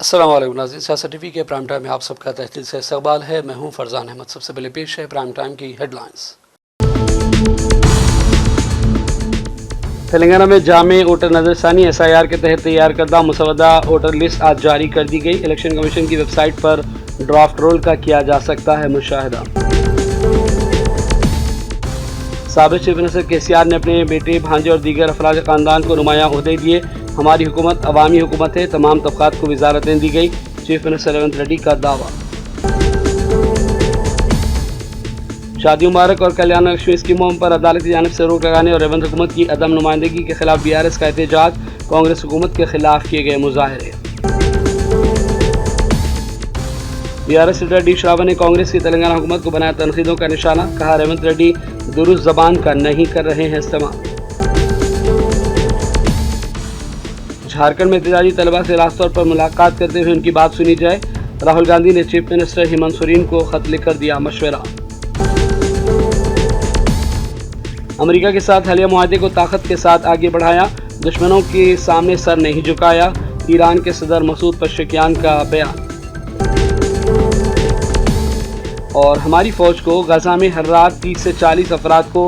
अस्सलाम वालेकुम नाज़रीन, सियासत टीवी के प्राइम टाइम में आप सबका तहसील से इस्तकबाल है। मैं हूं फरजान अहमद। सबसे पहले पेश है प्राइम टाइम की हेडलाइंस। तेलंगाना में जामे वोटर नजरसानी SIR के तहत तैयार करदा मुसवदा वोटर लिस्ट आज जारी कर दी गई। इलेक्शन कमीशन की वेबसाइट पर ड्राफ्ट रोल का किया जा सकता है मुशाहिदा। साबिक चीफ मिनिस्टर KCR ने अपने बेटे, भांजे और दीगर अफराद खानदान को नुमायां ओहदे दिए। हमारी हुकूमत अवामी हुकूमत है, तमाम तबकात को वजारतें दी गई। चीफ मिनिस्टर रेवंत रेड्डी का दावा। शादी मुबारक और कल्याण लक्ष्मी स्कीमों पर अदालत की जानिब से रोक लगाने और रेवंत हुकूमत की अदम नुमाइंदगी के खिलाफ BRS का एहतजाज। कांग्रेस हुकूमत के खिलाफ किए गए मुजाहरे। BRS लीडर D श्रावण ने कांग्रेस की तेलंगाना हुकूमत को बनाया तनकीदों का निशाना। कहा, रेवंत रेड्डी दुरुस्त जबान का नहीं कर रहे हैं इस्तेमाल। झारखंड में एहतजाजी तलबा से रास्त तौर पर मुलाकात करते हुए उनकी बात सुनी जाए। राहुल गांधी ने चीफ मिनिस्टर हेमंत सोरेन को खत लिखकर दिया मशवरा। अमेरिका के साथ हालिया मुआहदे को ताकत के साथ आगे बढ़ाया, दुश्मनों के सामने सर नहीं झुकाया। ईरान के सदर मसूद पशेकियान का बयान। और हमारी फौज को गजा में हर रात 30 से 40 अफराद को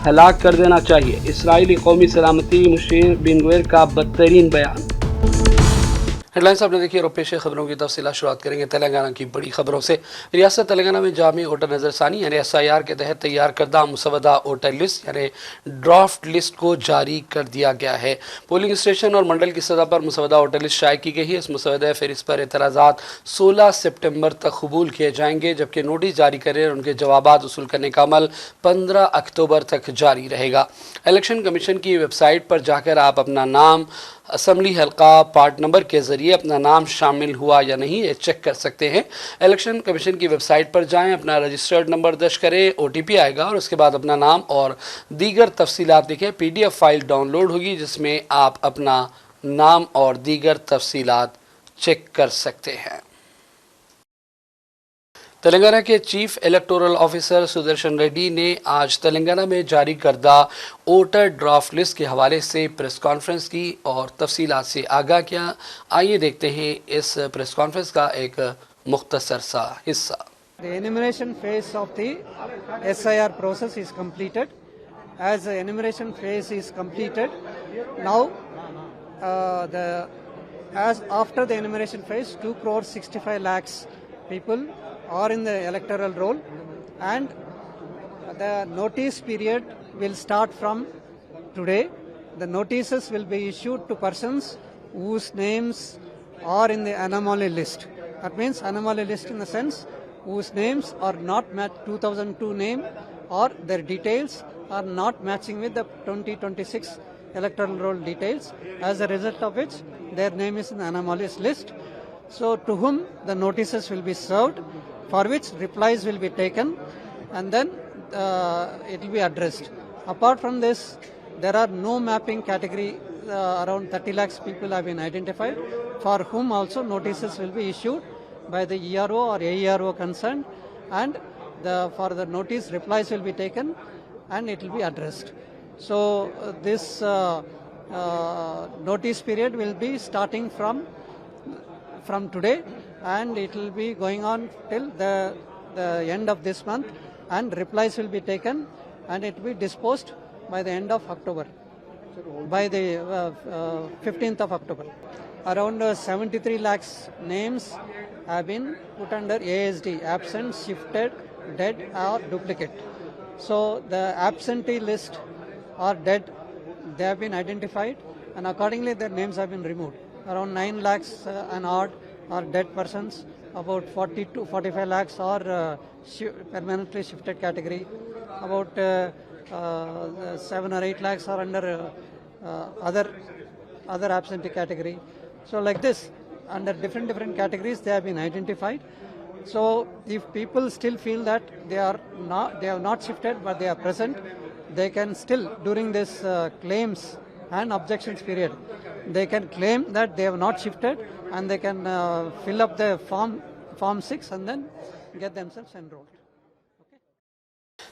हलाक कर देना चाहिए। इसराइली कौमी सलामती मुशीर बिन गुएर का बदतरीन बयान। हेडलाइंस आपने देखी और पेश खबरों की तफसीलात शुरुआत करेंगे तेलंगाना की बड़ी खबरों से। रियासत तेलंगाना में जामी वोटर नजरसानी यानी SIR के तहत तैयार करदा मुसवदा वोटर लिस्ट यानी ड्राफ्ट लिस्ट को जारी कर दिया गया है। पोलिंग स्टेशन और मंडल की सतह पर मुसवदा वोटर लिस्ट शाये की गई है। इस मुसवदा फहरिस्त पर एतराज़ात 16 सितंबर तक कबूल किए जाएंगे, जबकि नोटिस जारी करें और उनके जवाबात वसूल करने का अमल 15 अक्टूबर तक जारी रहेगा। इलेक्शन कमीशन की वेबसाइट पर जाकर आप अपना नाम, असम्बली हल्का, पार्ट नंबर के जरिए अपना नाम शामिल हुआ या नहीं ये चेक कर सकते हैं। इलेक्शन कमीशन की वेबसाइट पर जाएं, अपना रजिस्टर्ड नंबर दर्ज करें, OTP आएगा और उसके बाद अपना नाम और दीगर तफसीलात लिखें। PDF फाइल डाउनलोड होगी जिसमें आप अपना नाम और दीगर तफसीलात चेक कर सकते हैं। तेलंगाना के chief electoral officer Sudarshan Reddy ने आज तेलंगाना में जारी करदा वोटर ड्राफ्ट लिस्ट के हवाले से प्रेस कॉन्फ्रेंस की और तफसीलात से आगाह किया। आइए देखते हैं इस प्रेस कॉन्फ्रेंस का एक मुख्तसर सा हिस्सा। The enumeration phase of the SIR process is completed. As the enumeration phase is completed, now as after the enumeration phase, 2,65 lakhs people are in the electoral roll, and the notice period will start from today. The notices will be issued to persons whose names are in the anomaly list. That means anomaly list in the sense whose names are not matched 2002 name, or their details are not matching with the 2026 electoral roll details, as a result of which their name is in the anomalous list. So to whom the notices will be served, for which replies will be taken, and then it will be addressed. Apart from this, there are no mapping category. Around 30 lakhs people have been identified, for whom also notices will be issued by the ERO or AERO concerned, and for the notice replies will be taken and it will be addressed. So this notice period will be starting from today, and it will be going on till the end of this month, and replies will be taken and it will be disposed by the end of October, by the 15th of October. Around 73 lakhs names have been put under ASD, absent, shifted, dead or duplicate. So the absentee list or dead, they have been identified, and accordingly their names have been removed. Around 9 lakhs and odd are dead persons, about 40 to 45 lakhs are permanently shifted category, about 7 or 8 lakhs are under other absentee category. So like this, under different categories they have been identified. So if people still feel that they have not shifted but they are present, they can still, during this claims and objections period, they can claim that they have not shifted, and they can fill up the form 6 and then get themselves enrolled.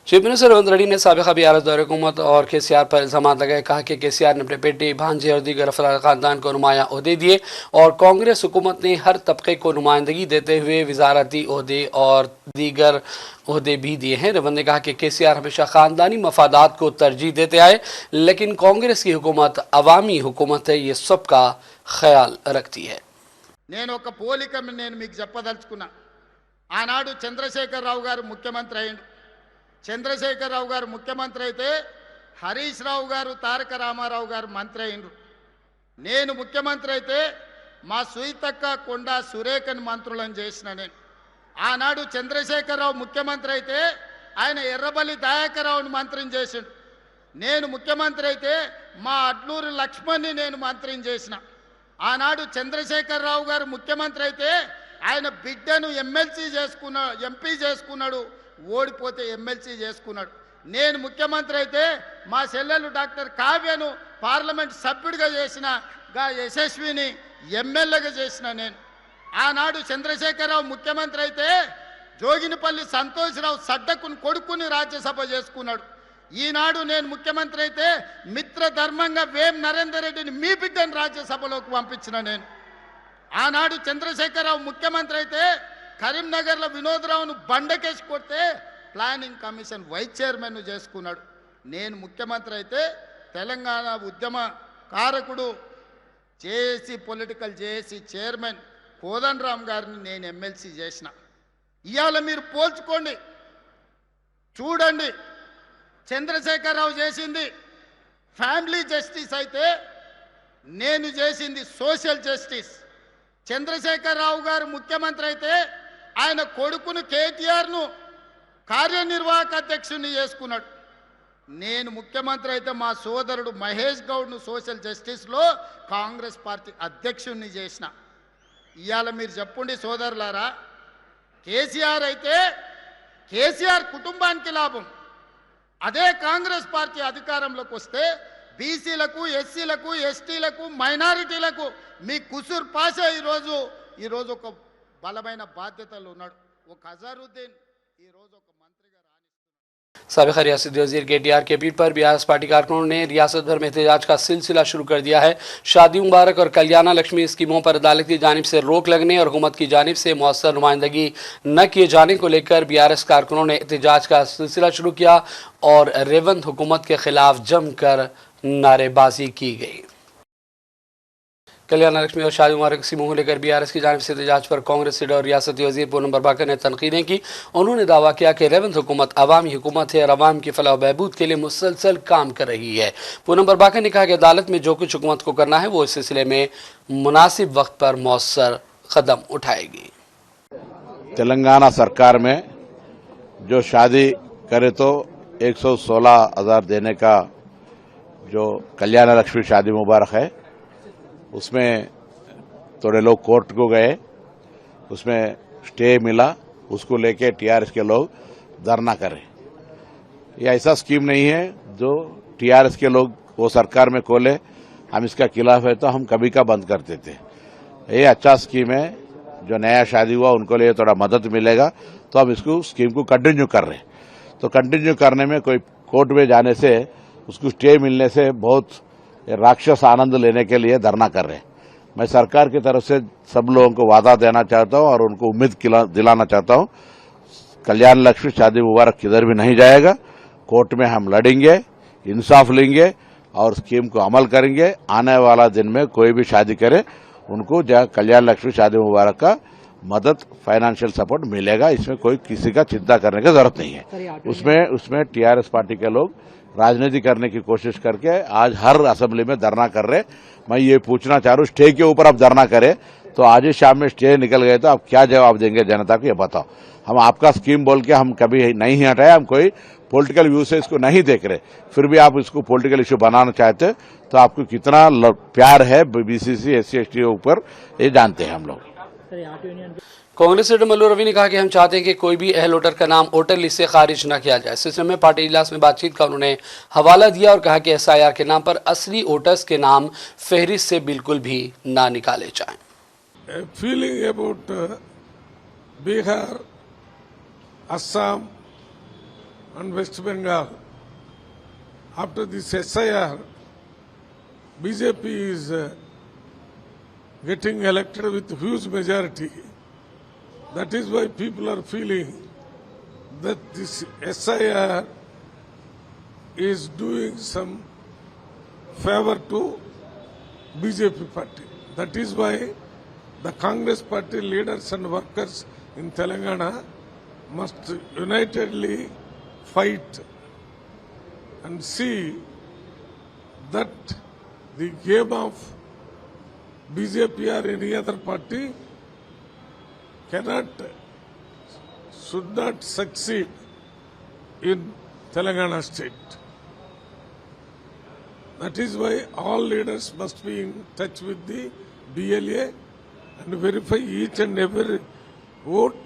Chief minister Revanth Reddy ने साबिका BRS दौरे हुकूमत और केसीआर पर इल्जाम लगाए। कहा कि केसीआर ने अपने बेटे, भांजे और दीगर अफराद खानदान को नुमाया ओहदे दिए और कांग्रेस हुकूमत ने हर तबके को नुमाइंदगी देते हुए वजारती ओहदे और दीगर ओहदे भी दिए हैं। रेवंत ने कहा कि केसीआर हमेशा खानदानी मफादात को तरजीह देते आए, लेकिन कांग्रेस की हुकूमत अवामी हुकूमत है, ये सबका ख्याल रखती है। నేను ఒక పోలికను నేను మీకు చెప్పదలుచుకున్నా. ఆనాడు చంద్రశేఖరరావు గారు ముఖ్యమంత్రి అయ్యిండు. చంద్రశేఖరరావు గారు ముఖ్యమంత్రి అయితే హరీష్ రావు గారు, తారక రామారావు గారు మంత్రి అయ్యిండ్రు. నేను ముఖ్యమంత్రి అయితే మా సుయితక్క, కొండా సురేఖని మంత్రులను చేసిన నేను. ఆనాడు చంద్రశేఖరరావు ముఖ్యమంత్రి అయితే ఆయన ఎర్రబల్లి దయాకర్రావుని మంత్రిని చేసిండు. నేను ముఖ్యమంత్రి అయితే మా అడ్లూరి లక్ష్మణ్ని నేను మంత్రిని చేసిన. ఆనాడు చంద్రశేఖరరావు గారు ముఖ్యమంత్రి అయితే ఆయన బిడ్డను ఎంపీ చేసుకున్నాడు, ఓడిపోతే ఎమ్మెల్సీ చేసుకున్నాడు. నేను ముఖ్యమంత్రి అయితే మా చెల్లెలు డాక్టర్ కావ్యను పార్లమెంట్ సభ్యుడిగా చేసిన, యశస్విని ఎమ్మెల్యేగా చేసిన నేను. ఆనాడు చంద్రశేఖరరావు ముఖ్యమంత్రి అయితే జోగినిపల్లి సంతోష్రావు సడ్డకుని కొడుకుని రాజ్యసభ చేసుకున్నాడు. ఈనాడు నేను ముఖ్యమంత్రి అయితే మిత్రధర్మంగా వేం నరేందర్ రెడ్డిని, మీ బిడ్డను రాజ్యసభలోకి పంపించిన నేను. ఆనాడు చంద్రశేఖరరావు ముఖ్యమంత్రి అయితే కరీంనగర్లో వినోద్రావును బండకేసి కొడితే ప్లానింగ్ కమిషన్ వైస్ చైర్మన్ చేసుకున్నాడు. నేను ముఖ్యమంత్రి అయితే తెలంగాణ ఉద్యమ కారకుడు, JAC political JAC chairman Kodandaram గారిని నేను ఎమ్మెల్సీ చేసిన. ఇవాళ మీరు పోల్చుకోండి, చూడండి. చంద్రశేఖరరావు చేసింది ఫ్యామిలీ జస్టిస్ అయితే నేను చేసింది సోషల్ జస్టిస్. చంద్రశేఖరరావు గారు ముఖ్యమంత్రి అయితే ఆయన కొడుకును కేటీఆర్ను కార్యనిర్వాహక అధ్యక్షుడిని చేసుకున్నాడు. నేను ముఖ్యమంత్రి అయితే మా సోదరుడు మహేష్ గౌడ్ను సోషల్ జస్టిస్లో కాంగ్రెస్ పార్టీ అధ్యక్షుడిని చేసిన. ఇవాళ మీరు చెప్పండి సోదరులారా, కేసీఆర్ అయితే కేసీఆర్ కుటుంబానికి లాభం. అదే కాంగ్రెస్ పార్టీ అధికారంలోకి వస్తే బీసీలకు, ఎస్సీలకు, ఎస్టీలకు, మైనారిటీలకు మీ కుసూర్ పాషా ఈరోజు ఒక బలమైన బాధ్యతలు ఉన్నాడు. ఒక అజరుద్దీన్ ఈరోజు ఒక మంత్రిగా రాణిస్తున్నాడు. साबिक़ा रियासती वज़ीर KTR के पीठ पर बीआरएस पार्टी कारकुनों ने रियासत भर में एहतजाज का सिलसिला शुरू कर दिया है। शादी मुबारक और कल्याण लक्ष्मी स्कीमों पर अदालत की जानिब से रोक लगने और हुकूमत की जानिब से मौसर नुमाइंदगी न किए जाने को लेकर बीआरएस कारकुनों ने एहतजाज का सिलसिला शुरू किया और रेवंत हुकूमत के खिलाफ जमकर नारेबाजी की गई। कल्याण लक्ष्मी और शादी मुबारक स्कीमों को लेकर बीआरएस की जानिब से एहतजाज पर कांग्रेस लीडर और रियासती वज़ीर पूनम बरबाकर ने तनकीदें की। उन्होंने दावा किया कि रेवंत हुकूमत अवामी हुकूमत है और अवाम की फलाह व बहबूद के लिए मुसलसल काम कर रही है। पूनम बरबाकर ने कहा कि अदालत में जो कुछ हुकूमत को करना है वो इस सिलसिले में मुनासिब वक्त पर मौसर कदम उठाएगी। तेलंगाना सरकार में जो शादी करे तो 116,000 देने का जो कल्याण लक्ष्मी शादी मुबारक है, उसमें थोड़े लोग कोर्ट को गए, उसमें स्टे मिला, उसको लेके टीआरएस के लोग धरना करे। ये ऐसा स्कीम नहीं है जो टीआरएस के लोग वो सरकार में खोले, हम इसका खिलाफ है तो हम कभी का बंद कर देते। ये अच्छा स्कीम है, जो नया शादी हुआ उनको लिए थोड़ा मदद मिलेगा, तो हम इसको स्कीम को कंटिन्यू कर रहे हैं। तो कंटिन्यू करने में कोई कोर्ट में जाने से, उसको स्टे मिलने से बहुत राक्षस आनंद लेने के लिए धरना कर रहे हैं। मैं सरकार की तरफ से सब लोगों को वादा देना चाहता हूं और उनको उम्मीद दिलाना चाहता हूं, कल्याण लक्ष्मी शादी मुबारक किधर भी नहीं जाएगा। कोर्ट में हम लड़ेंगे, इंसाफ लेंगे और स्कीम को अमल करेंगे। आने वाला दिन में कोई भी शादी करे उनको कल्याण लक्ष्मी शादी मुबारक का मदद, फाइनेंशियल सपोर्ट मिलेगा। इसमें कोई किसी का चिंता करने की जरूरत नहीं है। उसमें टीआरएस पार्टी के लोग राजनीति करने की कोशिश करके आज हर असेंबली में धरना कर रहे। मैं ये पूछना चाह रहा हूँ, स्टे के ऊपर आप धरना करें तो आज ही शाम में स्टे निकल गए तो आप क्या जवाब देंगे जनता को, ये बताओ। हम आपका स्कीम बोल के हम कभी नहीं हटाए, हम कोई पॉलिटिकल व्यू से इसको नहीं देख रहे, फिर भी आप इसको पॉलिटिकल इश्यू बनाना चाहते तो आपको कितना प्यार है बीसीसी SC ST के ऊपर, ये जानते हैं हम लोग। कांग्रेस लीडर मल्लू रवि ने कहा कि हम चाहते हैं कि कोई भी अहल वोटर का नाम वोटर लिस्ट से खारिज न किया जाए। सिलसिले में पार्टी इजलास में बातचीत का उन्होंने हवाला दिया और कहा कि SIR के नाम पर असली वोटर्स के नाम फहरिस्त से बिल्कुल भी ना निकाले जाएं। Feeling about Bihar, Assam and West Bengal. After this SIR, BJP is getting elected with huge majority. That is why people are feeling that this SIR is doing some favor to BJP party. That is why the Congress party leaders and workers in Telangana must unitedly fight and see that the game of BJP or any other party should not succeed in Telangana state. That is why all leaders must be in touch with the BLA and verify each and every vote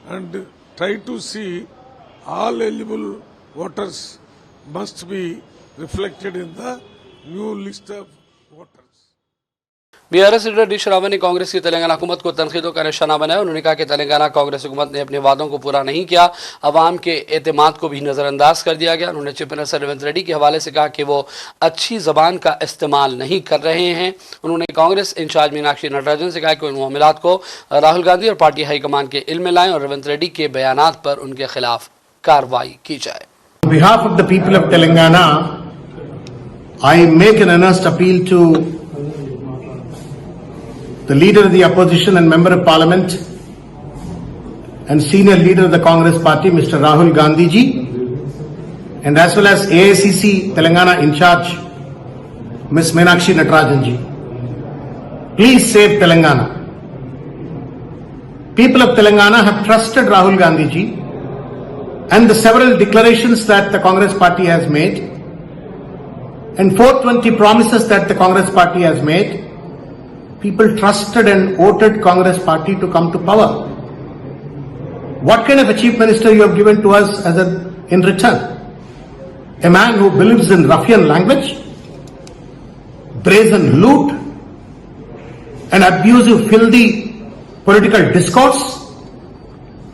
and try to see all eligible voters must be reflected in the new list of voters. BRS leader D Sherawat ने कांग्रेस की तेलंगाना हुकूमत को तनकीदों का निशाना बनाया। उन्होंने कहा कि तेलंगाना कांग्रेस हुकूमत ने अपने वादों को पूरा नहीं किया, अवाम के एतमाद को भी नज़रअंदाज कर दिया गया। उन्होंने चीफ मिनिस्टर रेवंत रेड्डी के हवाले से कहा कि वो अच्छी ज़बान का इस्तेमाल नहीं कर रहे हैं। उन्होंने कांग्रेस इंचार्ज मीनाक्षी नटराजन से कहा कि उन मामलात को राहुल गांधी और पार्टी हाईकमान के इल्म में लाएं और रेवंत रेड्डी के बयानात पर उनके खिलाफ कार्रवाई की जाए। On behalf of the people of Telangana, I make an earnest appeal to the leader of the opposition and member of parliament and senior leader of the Congress party, Mr. Rahul Gandhi ji, and as well as AICC Telangana in charge, Ms. Meenakshi Natarajan ji. Please save Telangana. People of Telangana have trusted Rahul Gandhi ji and the several declarations that the Congress party has made and 420 promises that the Congress party has made. People trusted and voted Congress party to come to power. What kind of a chief minister you have given to us in return? A man who believes in ruffian language, brazen loot, an abusive, filthy political discourse.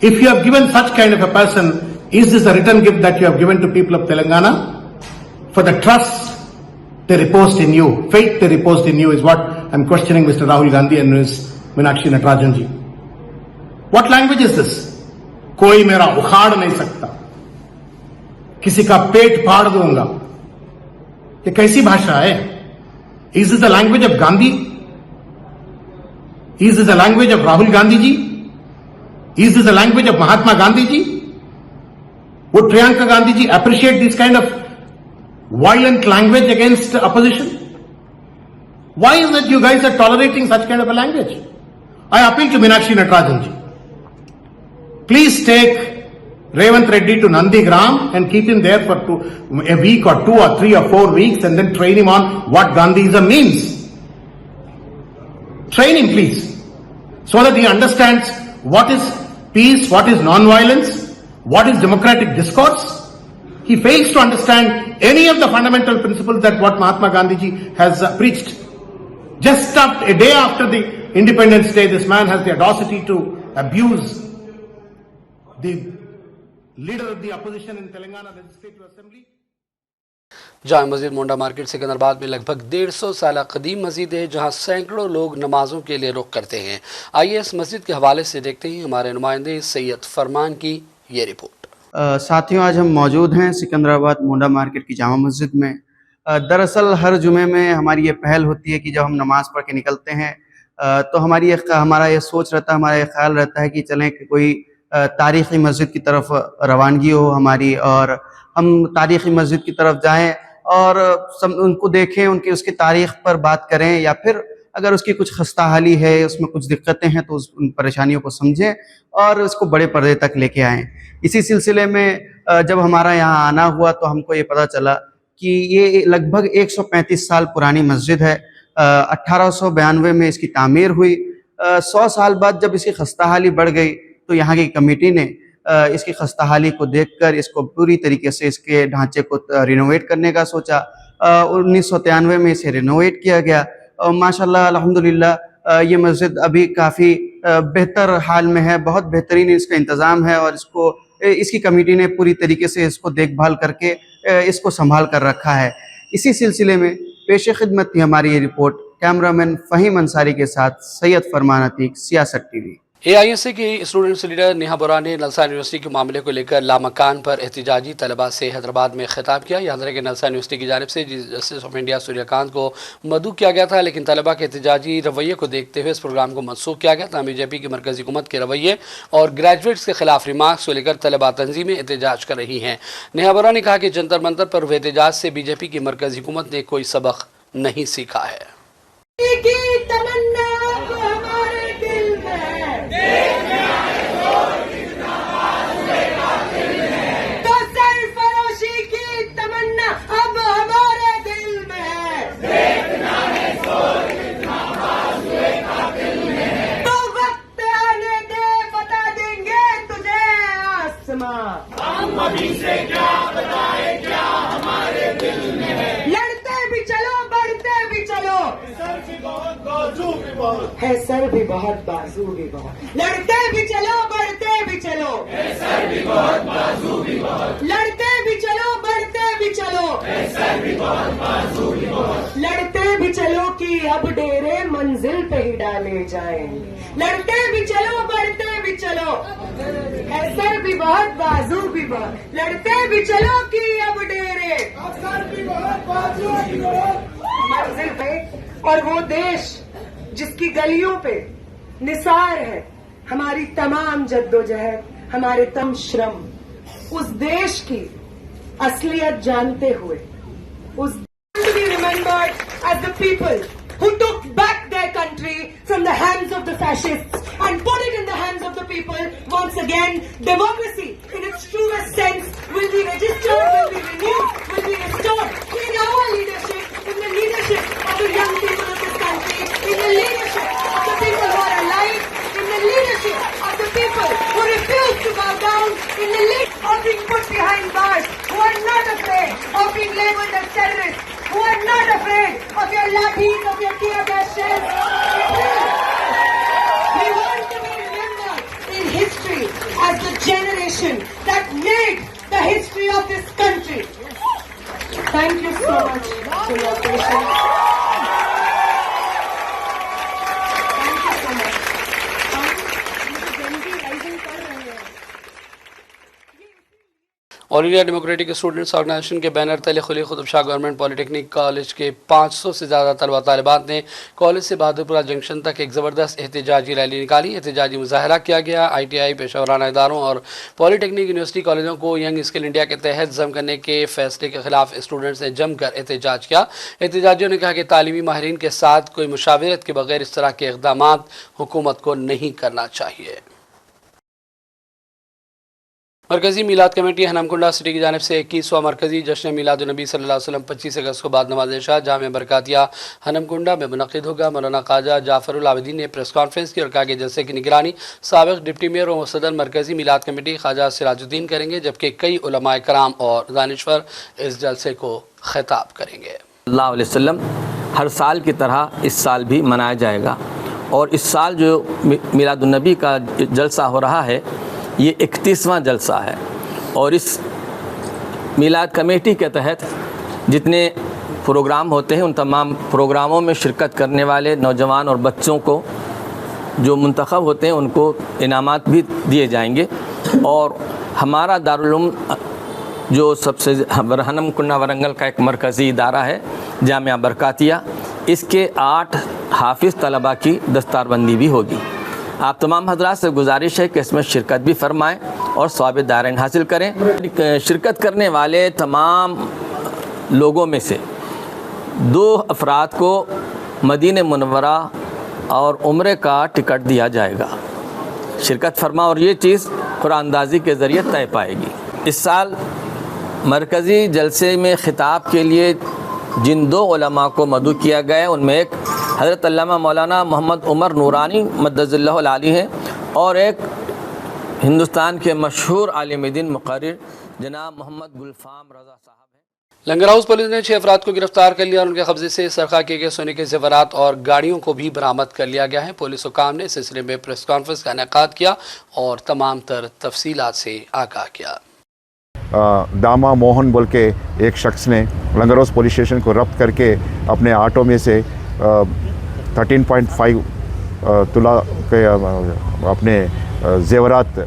If you have given such kind of a person, is this a return gift that you have given to people of Telangana? For the trust they reposed in you, faith they reposed in you is what I'm questioning Mr. Rahul Gandhi and Ms. Meenakshi Natarajan ji. What language is this? कोई मेरा उखाड़ नहीं सकता, किसी का पेट फाड़ दूंगा, ये कैसी भाषा है? Is this the language of Gandhi? Is this the language of Rahul Gandhi ji? Is this the language of Mahatma Gandhi ji? Would Priyanka Gandhi ji appreciate this kind of violent language against opposition? Why is it you guys are tolerating such kind of a language? I appeal to Meenakshi Natarajan ji. Please take Revanth Reddy to Nandigram and keep him there for a week or 2 or 3 or 4 weeks and then train him on what Gandhism means. Train him please, so that he understands what is peace, what is non-violence, what is democratic discourse. He fails to understand any of the fundamental principles that what Mahatma Gandhi ji has preached. Just a day after the Independence Day, this man has the audacity to abuse the leader of the opposition in Telangana Legislative Assembly. Jama Masjid Monda market Secunderabad में लगभग 150 साल कदीम मस्जिद है जहां सैकड़ों लोग नमाजों के लिए रुख करते हैं। आइए इस मस्जिद के हवाले से देखते हैं हमारे नुमाइंदे सैयद फरमान की ये रिपोर्ट। साथियों, आज हम मौजूद हैं सिकंदराबाद मोंडा मार्केट की जामा मस्जिद में। दरअसल हर जुमे में हमारी ये पहल होती है कि जब हम नमाज़ पढ़ के निकलते हैं तो हमारा ये सोच रहता है, हमारा ये ख्याल रहता है कि चलें कि कोई तारीख़ी मस्जिद की तरफ रवानगी हो हमारी और हम तारीख़ी मस्जिद की तरफ जाएं और उनको देखें, उसकी तारीख़ पर बात करें, या फिर अगर उसकी कुछ खस्ता हाली है, उसमें कुछ दिक्कतें हैं तो उन परेशानियों को समझें और उसको बड़े पर्दे तक लेके आएँ। इसी सिलसिले में जब हमारा यहाँ आना हुआ तो हमको ये पता चला कि ये लगभग 135 साल पुरानी मस्जिद है। 1892 में इसकी तामीर हुई। 100 साल बाद जब इसकी खस्ताहाली बढ़ गई तो यहाँ की कमेटी ने इसकी खस्ताहाली को देखकर इसको पूरी तरीके से इसके ढांचे को रिनोवेट करने का सोचा। 1993 में इसे रिनोवेट किया गया और माशाल्लाह अल्हम्दुलिल्लाह ये मस्जिद अभी काफ़ी बेहतर हाल में है, बहुत बेहतरीन इसका इंतज़ाम है और इसको इसकी कमेटी ने पूरी तरीके से इसको देखभाल करके इसको संभाल कर रखा है। इसी सिलसिले में पेश खिदमत थी हमारी ये रिपोर्ट। कैमरामैन फ़हीम अंसारी के साथ सैयद फरमान अतीक, सियासत टीवी। AISA की स्टूडेंट्स लीडर नेहा बोरा ने नलसा यूनिवर्सिटी के मामले को लेकर लामकान पर एहतजाजी तलबा से हैदराबाद में खिताब किया। याद रहे कि नलसा यूनिवर्सिटी की जानिब से जस्टिस ऑफ इंडिया सूर्यकांत को मदऊ किया गया था, लेकिन तलबा के एहतजाजी रवैये को देखते हुए इस प्रोग्राम को मनसूख किया गया था। BJP की मरकजी हुकूमत के रवैये और ग्रेजुएट्स के खिलाफ रिमार्क्स को लेकर तलबा तंजीमें एहतजाज कर रही हैं। नेहा बोरा ने कहा कि जंतर मंतर पर हुए एहतजाज से BJP की मरकजी हुकूमत ने कोई सबक नहीं सीखा है। अभी से क्या बताए क्या हमारे दिल में है। लड़ते भी चलो बढ़ते भी चलो, सर भी बहुत बाजू भी बहुत है, सर भी बहुत बाजू भी बहुत। लड़ते भी चलो बढ़ते भी चलो, सर भी बहुत बाजू भी बहुत। लड़ते भी चलो बढ़ते भी चलो, सर भी बहुत बाजू भी बहुत। लड़ते भी चलो कि अब डेरे मंजिल पे ही डाले जाएंगे। लड़ते भी चलो बढ़ते भी चलो, सर भी बहुत बाजू भी बहुत। लड़ते भी चलो कि अब डेरे सर भी बहुत बाजू भी बहुत मंजिल पे। और वो देश जिसकी गलियों पे निसार है हमारी तमाम जद्दोजहद, हमारे तम श्रम, उस देश की असलियत जानते हुए, उस to be remembered as the people who took back their country from the hands of the fascists and put it in the hands of the people. Once again, democracy in its truest sense will be registered, will be renewed, will be restored in our leadership, in the leadership of the young people of this country, in the leadership of the people who are alive, in the leadership of the people who refuse to bow down, in the leadership of being put behind bars, who are not afraid of being labeled as terrorists, who are not afraid of your lathis, of your tear gas shells. We want to be remembered in history as the generation that made the history of this country. Thank you so much for your patience. Thank you so much. All India Democratic Students Organisation के banner तले खुली Qutub Shah Government Polytechnic College के 500 से ज़्यादा तलबा तालिबात ने college से Bahadurpura junction तक एक ज़बरदस्त एहतजाजी रैली निकाली। एहतजाजी मुजाहरा किया गया। ITI पेशावराना इदारों और पॉलिटेक्निक यूनिवर्सिटी कॉलेजों को यंग स्किल इंडिया के तहत जम करने के फैसले के खिलाफ स्टूडेंट्स ने जमकर एहतजाज किया। एहतजाजियों ने कहा कि तालीमी माहिरीन के साथ कोई मुशावरत के बगैर इस तरह के इक़दाम हुकूमत को नहीं करना चाहिए। मरकज़ी मीलाद कमेटी हनमकुंडा सिटी की जानिब से 21वां मरकज़ी जश्न मीलादुन्नबी सल्लल्लाहु अलैहि वसल्लम 25 अगस्त को बाद नमाज़ इशा जामे बरकातिया हनमकुंडा में मुनक़िद होगा। मौलाना ख्वाजा जाफ़रुल आबिदीन ने प्रेस कॉन्फ्रेंस की और कहा कि जलसे की निगरानी साबिक़ डिप्टी मेयर और सदर मरकज़ी मीलाद कमेटी ख्वाजा सिराजुद्दीन करेंगे, जबकि कई उलमाए कराम और दानिश्वर इस जलसे को ख़िताब करेंगे। सल्लल्लाहु अलैहि वसल्लम हर साल की तरह इस साल भी मनाया जाएगा और इस साल जो मीलादुन्नबी का जलसा हो रहा है ये 31वां जलसा है और इस मीलाद कमेटी के तहत जितने प्रोग्राम होते हैं उन तमाम प्रोग्रामों में शिरकत करने वाले नौजवान और बच्चों को जो मुंतखब होते हैं उनको इनामात भी दिए जाएंगे। और हमारा दारुल उलूम जो सबसे हनमकुंडा वरंगल का एक मरकज़ी इदारा है जामिया बरकातिया, इसके 8 हाफिज़ तलबा की दस्तारबंदी भी होगी। आप तमाम हजरात से गुजारिश है कि इसमें शिरकत भी फरमाएँ और सवाब दारैन हासिल करें। शिरकत करने वाले तमाम लोगों में से 2 अफराद को मदीने मुनव्वरा और उम्रे का टिकट दिया जाएगा। शिरकत फरमा और ये चीज़ कुरानंदाज़ी के ज़रिए तय पाएगी। इस साल मरकज़ी जलसे में ख़िताब के लिए जिन 2 उलमा को मदऊ किया गया है उनमें एक हज़रत अल्लामा मौलाना मोहम्मद उमर नूरानी मद्दज़िल्लाहुल आली हैं और एक हिंदुस्तान के मशहूर आलिम दीन मुक़र्रिर जनाब मोहम्मद गुलफ़ाम रज़ा साहब हैं। लंगर हाउस पुलिस ने 6 अफराद को गिरफ्तार कर लिया और उनके कब्जे से सरखा किए गए सोने के जेवरात और गाड़ियों को भी बरामद कर लिया गया है। पुलिस हुकाम ने इस सिलसिले में प्रेस कॉन्फ्रेंस का इनेकाद किया और तमाम तर तफसीलात से आगाह किया। दामा मोहन बोल के एक शख्स ने लंगर हाउस पुलिस स्टेशन को रब्त करके अपने ऑटो में से 13.5 तुला के अपने जेवरात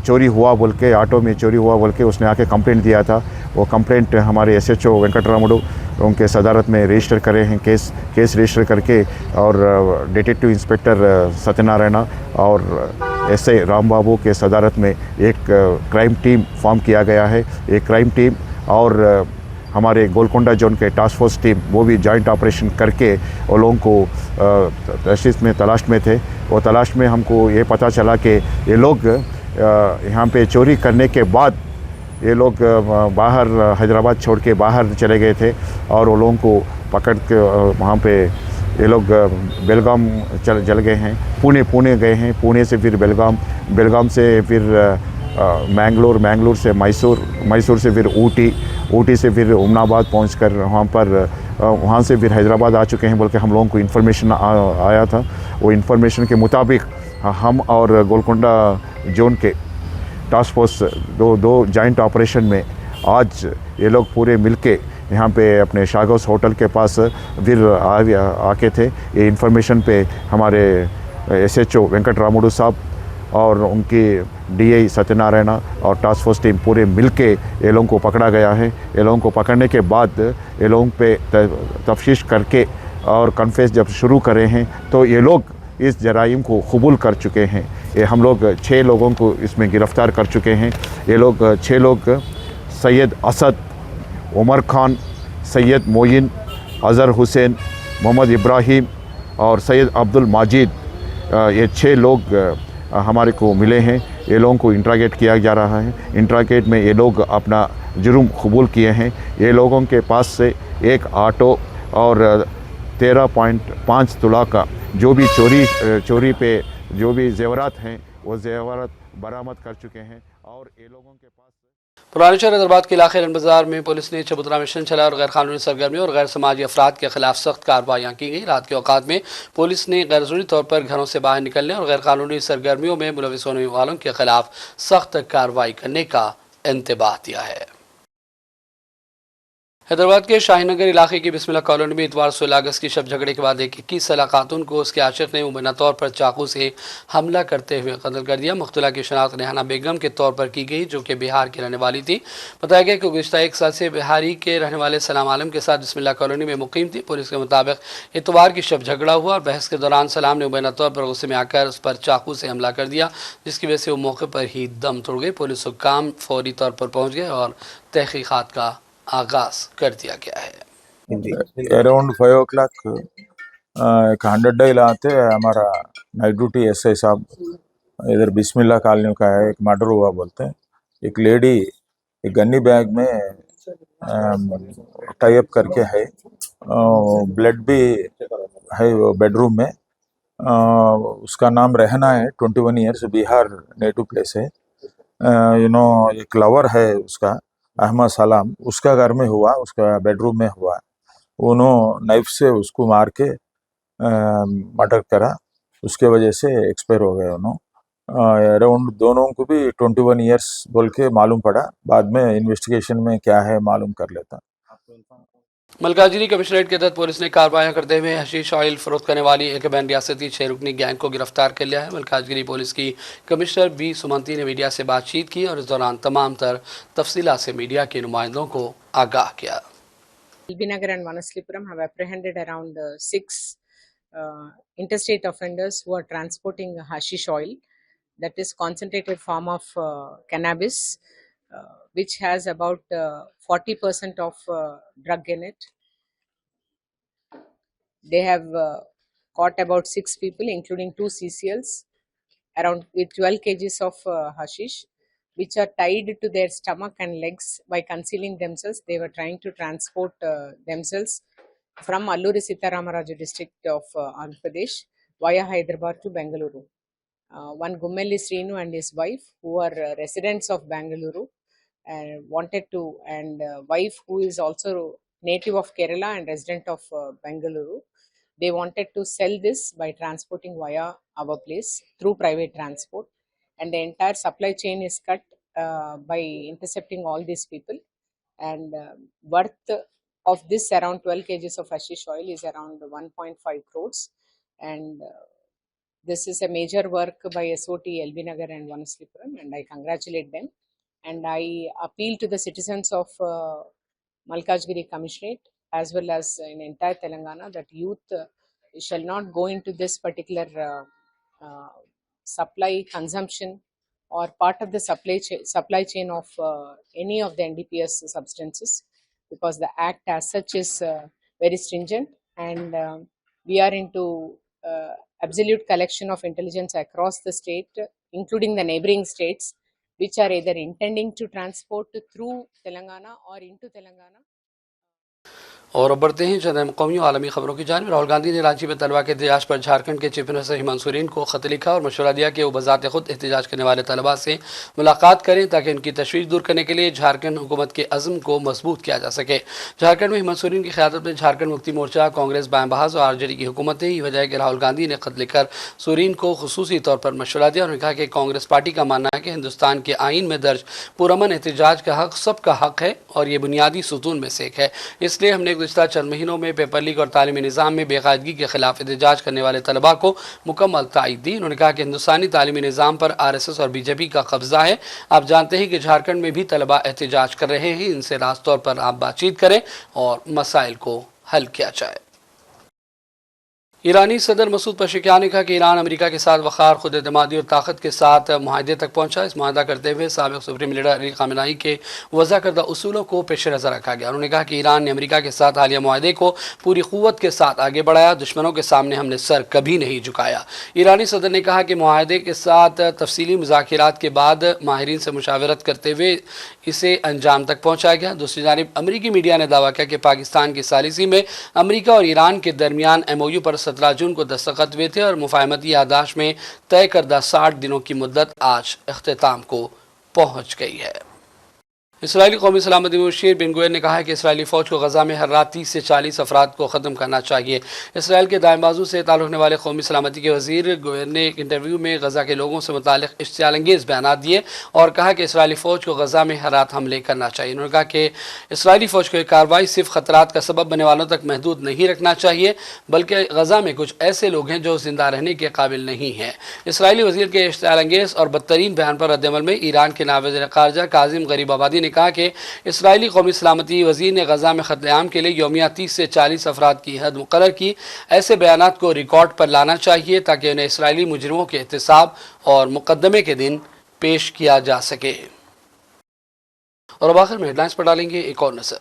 चोरी हुआ बोल के, ऑटो में चोरी हुआ बोल के उसने आके कंप्लेंट दिया था। वो कंप्लेंट हमारे SHO वेंकटरामुडू उनके सदारत में रजिस्टर करे हैं, केस रजिस्टर करके, और डिटेक्टिव इंस्पेक्टर सत्यनारायण और SI राम बाबू के सदारत में एक क्राइम टीम फॉर्म किया गया है। एक क्राइम टीम और हमारे गोलकोंडा जोन के टास्क फोर्स टीम वो भी जॉइंट ऑपरेशन करके वो लोगों को तलाश में थे। वो तलाश में हमको ये पता चला कि ये लोग यहाँ पे चोरी करने के बाद ये लोग बाहर हैदराबाद छोड़ के बाहर चले गए थे और वो लोगों को पकड़ के वहाँ पे ये लोग बेलगाम चल गए हैं, पुणे गए हैं, पुणे से फिर बेलगाम से फिर मैंगलोर से मैसूर से फिर ऊटी से फिर उमनाबाद पहुंचकर वहाँ से फिर हैदराबाद आ चुके हैं बोल के हम लोगों को इन्फॉर्मेशन आया था। वो इन्फॉर्मेशन के मुताबिक हम और गोलकोंडा जोन के टास्क फोर्स दो जॉइंट ऑपरेशन में आज ये लोग पूरे मिलके यहाँ पे अपने शागोस होटल के पास फिर आके थे। ये इन्फॉर्मेशन पे हमारे SHO वेंकटरामुडू साहब और उनकी DI सत्यनारायण और टास्क फोर्स टीम पूरे मिलके ये लोगों को पकड़ा गया है। ये लोगों को पकड़ने के बाद ये लोगों पे तफ्तीश करके और कन्फेस जब शुरू करे हैं तो ये लोग इस जराइम को कबूल कर चुके हैं। ये हम लोग 6 लोगों को इसमें गिरफ़्तार कर चुके हैं। ये लोग 6 लोग सैयद असद, उमर खान, सैयद मोइन, अज़हर हुसैन, मोहम्मद इब्राहिम और सैयद अब्दुल माजिद, ये 6 लोग हमारे को मिले हैं। ये लोगों को इंट्रागेट किया जा रहा है। इंट्रागेट में ये लोग अपना जुर्म कबूल किए हैं। ये लोगों के पास से एक ऑटो और 13.5 तुला का जो भी चोरी पे जो भी जेवरात हैं वो जेवरात बरामद कर चुके हैं। और ये लोगों के पास पुराने शहर हैदराबाद के इलाके बाजार में पुलिस ने चबूतरा मिशन चलाया और गैर कानूनी सरगर्मी और गैर समाजी अफराद के खिलाफ सख्त कार्रवाइयाँ की गई। रात के औकात में पुलिस ने गैर ज़रूरी तौर पर घरों से बाहर निकलने और गैर कानूनी सरगर्मियों में मुलविस होने वालों के खिलाफ सख्त कार्रवाई करने का इंतबाह दिया है। हैदराबाद के शाहीनगर इलाके की बिस्मिल्लाह कॉलोनी में इतवार 16 अगस्त की शब झगड़े के बाद एक 21 साला खातून को उसके आशिक ने मुबैना तौर पर चाकू से हमला करते हुए कत्ल कर दिया। मुख्तला की शनाख्त रेहाना बेगम के तौर पर की गई जो कि बिहार की रहने वाली थी। बताया गया कि गुज़श्ता 1 साल से बिहारी के रहने वाले सलाम आलम के साथ बिस्मिल्लाह कॉलोनी में मुकीम थी। पुलिस के मुताबिक इतवार की शब झगड़ा हुआ और बहस के दौरान सलाम ने मुबैना तौर पर गुस्से में आकर उस पर चाकू से हमला कर दिया, जिसकी वजह से वो मौके पर ही दम तोड़ गई। पुलिस हुक्काम फौरी तौर पर पहुँच गए और तहकीकात का आगाज कर दिया गया है। अराउंड 5 o'clock एक 100 डायल आते हमारा नाइट ड्यूटी SI साहब इधर बिस्मिल्लाह कॉलोनी का है, एक मर्डर हुआ बोलते हैं। एक लेडी एक गन्नी बैग में टाई अप करके है, ब्लड भी है वो बेडरूम में। उसका नाम रहना है, 21 ईयर्स, बिहार नेटिव प्लेस है। एक लवर है उसका अहमद सलाम, उसका घर में हुआ, उसका बेडरूम में हुआ। उन्होंने नाइफ से उसको मार के मर्डर करा, उसके वजह से एक्सपायर हो गए। अराउंड दोनों को भी 21 ईयर्स बोल के मालूम पड़ा, बाद में इन्वेस्टिगेशन में क्या है मालूम कर लेता। मलकाजगिरी कमिश्नरेट के तहत पुलिस ने कार्रवाई करते हुए हशीश ऑयल फरोख्त करने वाली एक बैन रियासती 6 रुकनी गैंग को गिरफ्तार कर लिया है। मलकाजगिरी पुलिस की कमिश्नर B सुमंती ने मीडिया से बातचीत की और इस दौरान तमाम तर तफसीलात से मीडिया के नुमाइंदों को आगाह किया। Nagar and Vanaslipuram have apprehended around 6 interstate offenders who are transporting hashish oil, that is concentrated form of cannabis, which has about 40% of drug in it. They have caught about 6 people, including 2 CCLs, around with 12 kgs of hashish, which are tied to their stomach and legs by concealing themselves. They were trying to transport themselves from Alluri Sitaramaraju district of Andhra Pradesh via Hyderabad to Bengaluru. One Gummelli Srinu and his wife, who are residents of Bengaluru, wanted to, and wife who is also native of Kerala and resident of Bengaluru. They wanted to sell this by transporting via our place through private transport, and the entire supply chain is cut by intercepting all these people. And worth of this around 12 kgs of hashish oil is around 1.5 crores, and this is a major work by SOT LB Nagar and Vanaslipuram, and I congratulate them. And I appeal to the citizens of Malkajgiri Commissionerate as well as in entire Telangana that youth shall not go into this particular supply consumption or part of the supply chain of any of the NDPS substances, because the act as such is very stringent, and we are into absolute collection of intelligence across the state, including the neighboring states, which are either intending to transport through Telangana or into Telangana. और अब बढ़ते हैं चंद कौमी और आलमी खबरों की जानिब। राहुल गांधी ने रांची में तलबा के एहतजाज पर झारखंड के चीफ मिनिस्टर हेमंत सोरेन को खत लिखा और मशवरा दिया कि वो बज़ात खुद एहतजाज करने वाले तलबा से मुलाकात करें ताकि उनकी तशवीश दूर करने के लिए झारखंड हुकूमत के अज़्म को मजबूत किया जा सके। झारखंड में हेमंत सोरेन की क़यादत में झारखंड मुक्ति मोर्चा, कांग्रेस, बाएं बहाज़ और आरजेडी की हुकूमत है। ये वजह है कि राहुल गांधी ने खत लिखकर सोरेन को खुसूसी तौर पर मशवरा दिया। उन्होंने कहा कि कांग्रेस पार्टी का मानना है कि हिंदुस्तान के आइन में दर्ज पुरअमन एहतजाज का हक सबका हक है और ये बुनियादी सुतून में से एक है। इसलिए हमने गुज़िश्ता चंद महीनों में पेपर लीक और तालीमी निज़ाम में बेकायदगी के खिलाफ एहतजाज करने वाले तलबा को मुकम्मल तायद दी। उन्होंने कहा कि हिंदुस्तानी तालीमी निज़ाम पर RSS और BJP का कब्जा है। आप जानते हैं कि झारखंड में भी तलबा एहतजाज कर रहे हैं। इनसे रास्त तौर पर आप बातचीत करें और मसाइल को हल किया जाए। ईरानी सदर मसूद पशेकियान ने कहा कि ईरान अमेरिका के साथ वक़ार, खुद एतमादी और ताकत के साथ माहदे तक पहुंचा। इस माहदा करते हुए साबिक़ सुप्रीम लीडर अली ख़ामेनी के वज़ा करदा उसूलों को पेश नज़र रखा गया। उन्होंने कहा कि ईरान ने अमेरिका के साथ हालिया माहदे को पूरी क़ुव्वत के साथ आगे बढ़ाया। दुश्मनों के सामने हमने सर कभी नहीं झुकाया। ईरानी सदर ने कहा कि माहदे के साथ तफसीली मुज़ाकिरात के बाद माहिरीन से मुशावरत करते हुए इसे अंजाम तक पहुँचाया गया। दूसरी जानिब अमरीकी मीडिया ने दावा किया कि पाकिस्तान की सालिसी में अमरीका और ईरान के दरमियान MOU पर 17 जून को दस्तखत हुए थे और मुफाहमती यादाश्त में तय करदा 60 दिनों की मुद्दत आज इख्तिताम को पहुंच गई है। इसराइली कौमी सलामती मुशीर बिन गुवेर ने कहा है कि इसराइली फ़ौज को गज़ा में हर रात 30 से 40 अफराद को ख़त्म करना चाहिए। इसराइल के दाएं बाजू से ताल्लुक़ रखने वाले कौमी सलामती के वज़ीर गुवेर ने एक इंटरव्यू में गज़ा के लोगों से मुतालिक इश्तियालंगेज़ बयान दिए और कहा कि इसराइली फ़ौज को गज़ा में हर रात हमले करना चाहिए। उन्होंने कहा कि इसराइली फ़ौज को कार्रवाई सिर्फ ख़तरात का सबब बनने वालों तक महदूद नहीं रखना चाहिए, बल्कि गज़ा में कुछ ऐसे लोग हैं जो ज़िंदा रहने के काबिल नहीं हैं। इसराइली वज़ीर के इश्तियालंगेज़ और बदतरीन बयान पर रद्द अमल में ईरान के नायब वज़ीर ख़ारजा काज़िम गरीबाबादी ने कहा कि इसराइली कौमी सलामती वज़ीर ने गज़ा में क़त्ल-ए-आम के लिए यौमिया 30 से 40 अफराद की हद मुक़र्रर की। ऐसे बयानात को रिकॉर्ड पर लाना चाहिए ताकि उन्हें इसराइली मुजरिमों के एहतिसाब और मुक़दमे के दिन पेश किया जा सके। और अब आखिर में हेडलाइंस पर डालेंगे एक और नज़र।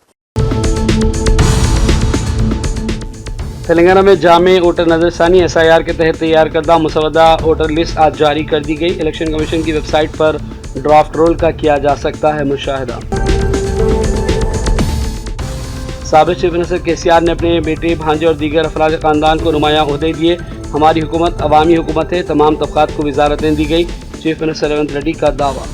तेलंगाना में जामे वोटर नजरसानी SIR के तहत तैयार करदा मुसवदा वोटर लिस्ट आज जारी कर दी गई। इलेक्शन कमीशन की वेबसाइट पर ड्राफ्ट रोल का किया जा सकता है मुशाहिदा। साबिक़ चीफ मिनिस्टर KCR ने अपने बेटे, भांजे और दीगर अफराद ख़ानदान को नुमायां ओहदे दिए। हमारी हुकूमत अवामी हुकूमत है, तमाम तबक़ात को वज़ारतें दी गई। चीफ मिनिस्टर रेवंत रेड्डी का दावा।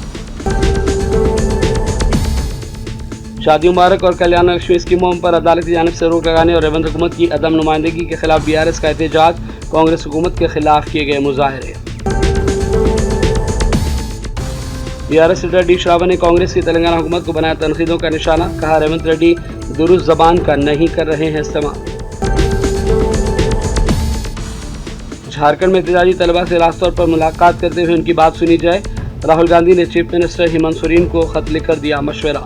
शादी मुबारक और कल्याण लक्ष्मी स्कीमों पर अदालत की जानिब से रोक लगाने और रेवंत हुकूमत की अदम नुमाइंदगी के खिलाफ BRS का एहतजाज, कांग्रेस हुकूमत के खिलाफ किए गए मुजाहरे। BRS लीडर D श्रावण ने कांग्रेस की तेलंगाना हुकूमत को बनाया तनकीदों का निशाना, कहा रेवंत रेड्डी दुरुस्त ज़बान का नहीं कर रहे हैं इस्तेमाल। झारखंड में एहतजाजी तलबा से रास्त तौर पर मुलाकात करते हुए उनकी बात सुनी जाए। राहुल गांधी ने चीफ मिनिस्टर हेमंत सोरेन को खत लिखकर दिया मशवरा।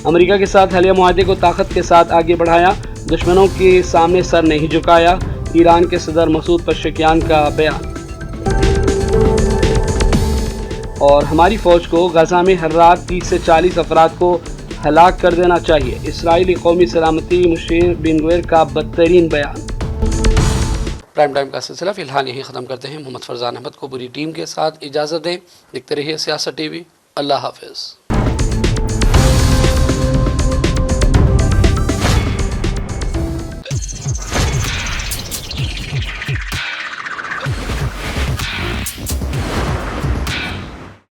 अमेरिका के साथ हालिया मुआहदे को ताकत के साथ आगे बढ़ाया, दुश्मनों के सामने सर नहीं झुकाया। ईरान के सदर मसूद पशेकियान का बयान। और हमारी फ़ौज को गज़ा में हर रात 30 से 40 अफराद को हलाक कर देना चाहिए। इसराइली कौमी सलामती मुशीर बिन गुवेर का बदतरीन बयान। प्राइम टाइम का सिलसिला फ़िलहाल यहीं ख़त्म करते हैं। मोहम्मद फरजान अहमद को पूरी टीम के साथ इजाज़त दें। देखते रहिए सियासत TV। अल्लाह हाफ़िज़।